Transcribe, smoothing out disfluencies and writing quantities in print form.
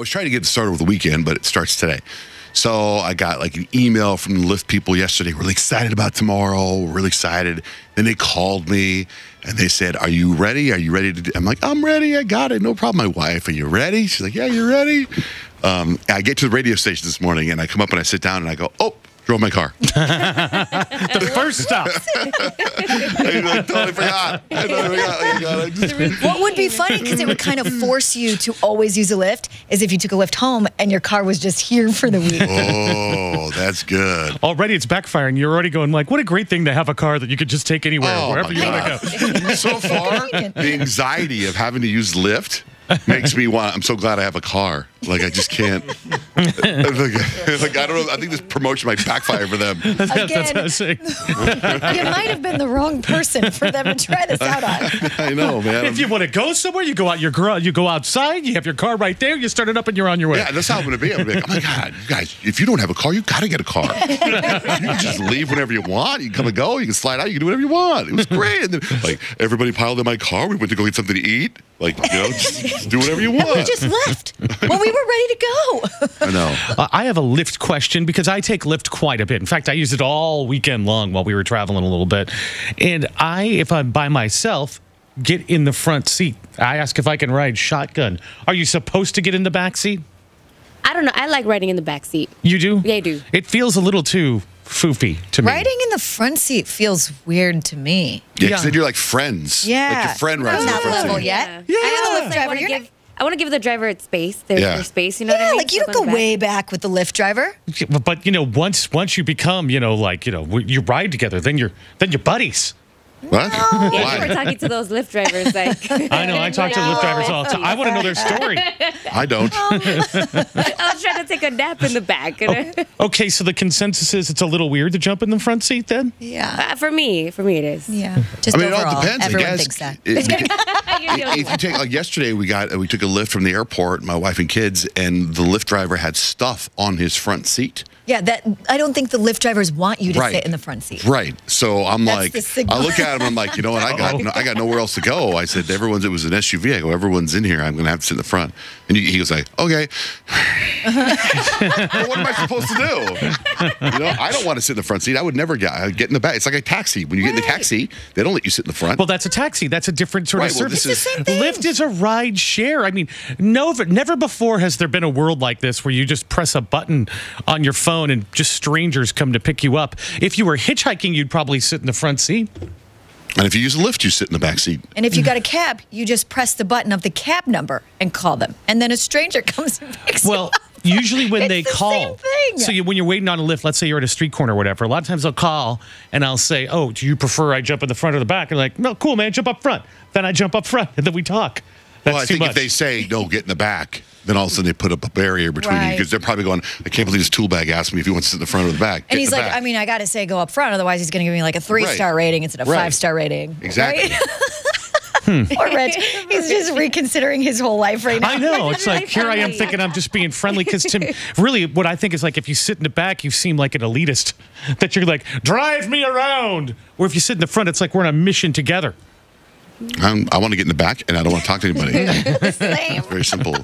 was trying to get it started with the weekend, but it starts today. So I got like an email from the Lyft people yesterday. Really excited about tomorrow. Really excited. Then they called me and they said, "Are you ready? Are you ready to do?" I'm like, "I'm ready. I got it. No problem." My wife, "Are you ready?" She's like, "Yeah, you're ready." I get to the radio station this morning and I come up and I sit down and I go, "Oh, drove my car." The first stop. I totally forgot. What would be funny, because it would kind of force you to always use a Lyft, is if you took a Lyft home and your car was just here for the week. Oh, that's good. Already it's backfiring. You're already going like, what a great thing to have a car that you could just take anywhere, wherever you want to go. So far, the anxiety of having to use Lyft makes me want. I'm so glad I have a car. Like I just can't. Like I don't know. I think this promotion might backfire for them. That's what I was saying. You might have been the wrong person for them to try this out on. I know, man. If you want to go somewhere, you go out your garage, you go outside, you have your car right there, you start it up, and you're on your way. Yeah, that's how I'm going to be. I'm going to be like, oh my God, you guys, if you don't have a car, you got to get a car. You can just leave whenever you want. You can come and go. You can slide out. You can do whatever you want. It was great. And then, like, everybody piled in my car. We went to go get something to eat. Like, just do whatever you want. We just left when we were ready to go. I know. I have a Lyft question because I take Lyft quite a bit. In fact, I used it all weekend long while we were traveling a little bit. And if I'm by myself, get in the front seat. I ask if I can ride shotgun. Are you supposed to get in the back seat? I don't know. I like riding in the back seat. You do? Yeah, I do. It feels a little too foofy to me. Riding in the front seat feels weird to me. Yeah, because then you're like friends. Yeah. Like your friend rides I'm in the not front level seat. yet. Yeah. I am a Lyft driver. I want to give the driver its space. Their space, you know what I mean? Like you don't go way back with the Lyft driver. But once you become, you ride together, then you're buddies. What? Yeah, you were talking to those Lyft drivers. Like I know. I talk to Lyft drivers all the time. I want to know their story. I don't. I was trying to take a nap in the back. Okay, so the consensus is it's a little weird to jump in the front seat then? Yeah. For me, it is. Yeah. Just I mean, overall, it all depends. everyone I guess. thinks that. If you take, like yesterday, we took a Lyft from the airport, my wife and kids, and the Lyft driver had stuff on his front seat. Yeah, I don't think the Lyft drivers want you to Right. sit in the front seat. Right. So I'm That's like, the signal. I look at him, I'm like, you know what? I got nowhere else to go. I said, it was an SUV. I go, everyone's in here. I'm going to have to sit in the front. And he goes like, okay. Well, what am I supposed to do? I don't want to sit in the front seat. I would never get in the back. It's like a taxi. When you get in the taxi, they don't let you sit in the front. Well, that's a taxi. That's a different sort of Right, well, service. this is- It's the same thing. Lyft is a ride share. I mean, never before has there been a world like this where you just press a button on your phone and just strangers come to pick you up. If you were hitchhiking, you'd probably sit in the front seat. And if you use a Lyft, you sit in the back seat. And if you got a cab, you just press the button of the cab number and call them. And then a stranger comes and picks you up. Usually when It's they the call. same thing. So when you're waiting on a Lyft, let's say you're at a street corner or whatever, a lot of times they'll call and I'll say, oh, do you prefer I jump in the front or the back? And they're like, no, cool, man, jump up front. Then I jump up front and then we talk. That's Well, I too think much. if they say, no, get in the back, then all of a sudden they put up a barrier between you Right. because they're probably going, I can't believe this tool bag asked me if he wants to sit in the front or the back. And he's Get in like, the back. I mean, I got to say, go up front. Otherwise, he's going to give me like a 3-star rating instead of Right. 5-star rating. Exactly. Right? Poor Rich. He's just reconsidering his whole life right now. I know. It's like, really here I am friendly. thinking I'm just being friendly because really what I think is like if you sit in the back, you seem like an elitist. That you're like, drive me around. Or if you sit in the front, it's like we're on a mission together. I want to get in the back and I don't want to talk to anybody. Same. Very simple.